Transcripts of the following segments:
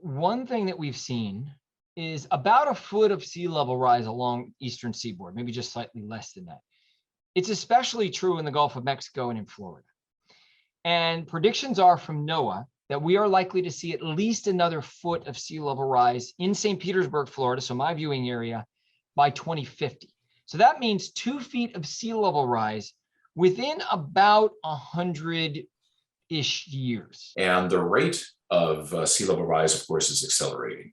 one thing that we've seen is about a foot of sea level rise along eastern seaboard, maybe just slightly less than that. It's especially true in the Gulf of Mexico and in Florida. And predictions are from NOAA that we are likely to see at least another foot of sea level rise in St. Petersburg, Florida, so my viewing area, by 2050. So that means 2 feet of sea level rise within about 100-ish years. And the rate of sea level rise, of course, is accelerating.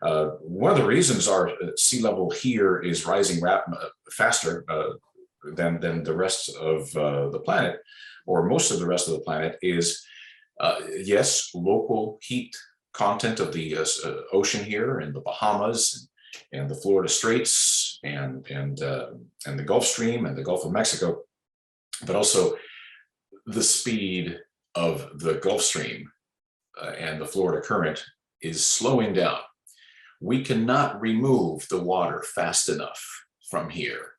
One of the reasons our sea level here is rising faster than the rest of the planet, or most of the rest of the planet, is yes, local heat content of the ocean here in the Bahamas and the Florida Straits and the Gulf Stream and the Gulf of Mexico, but also the speed of the Gulf Stream and the Florida current is slowing down. We cannot remove the water fast enough from here.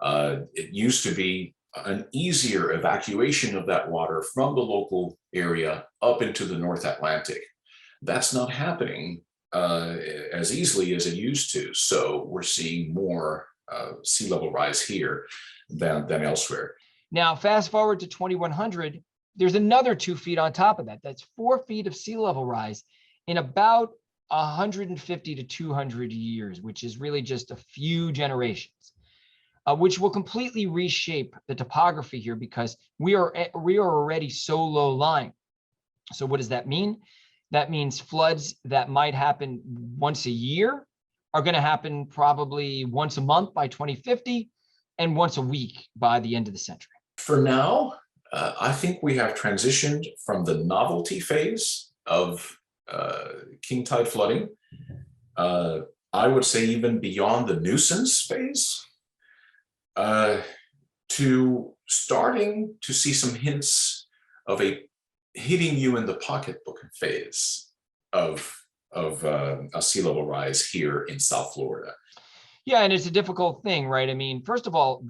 It used to be an easier evacuation of that water from the local area up into the North Atlantic. That's not happening as easily as it used to. So we're seeing more sea level rise here than elsewhere. Now, fast forward to 2100, there's another 2 feet on top of that. That's 4 feet of sea level rise in about 150 to 200 years, which is really just a few generations, which will completely reshape the topography here because we are already so low lying. So what does that mean? That means floods that might happen once a year are going to happen probably once a month by 2050 and once a week by the end of the century. For now, I think we have transitioned from the novelty phase of king tide flooding. I would say even beyond the nuisance phase, to starting to see some hints of a hitting you in the pocketbook phase of a sea level rise here in South Florida. Yeah, and it's a difficult thing, right? I mean, first of all,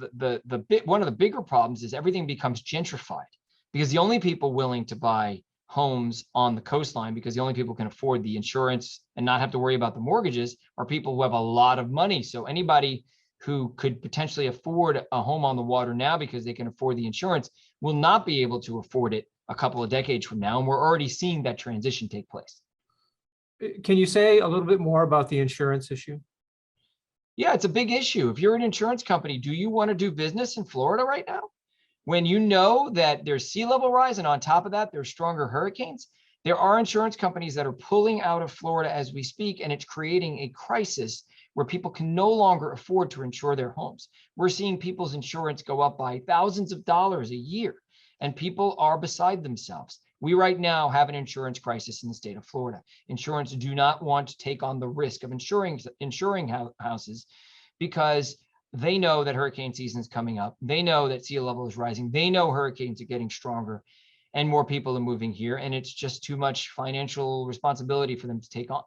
one of the bigger problems is everything becomes gentrified because the only people willing to buy homes on the coastline, because the only people who can afford the insurance and not have to worry about the mortgages, are people who have a lot of money. So anybody who could potentially afford a home on the water now because they can afford the insurance will not be able to afford it a couple of decades from now. And we're already seeing that transition take place. Can you say a little bit more about the insurance issue? Yeah, it's a big issue. If you're an insurance company, do you want to do business in Florida right now? When you know that there's sea level rise and on top of that, there's stronger hurricanes, there are insurance companies that are pulling out of Florida as we speak, and it's creating a crisis where people can no longer afford to insure their homes. We're seeing people's insurance go up by thousands of dollars a year, and people are beside themselves. We right now have an insurance crisis in the state of Florida. Insurance do not want to take on the risk of insuring houses because they know that hurricane season is coming up. They know that sea level is rising. They know hurricanes are getting stronger and more people are moving here. And it's just too much financial responsibility for them to take on.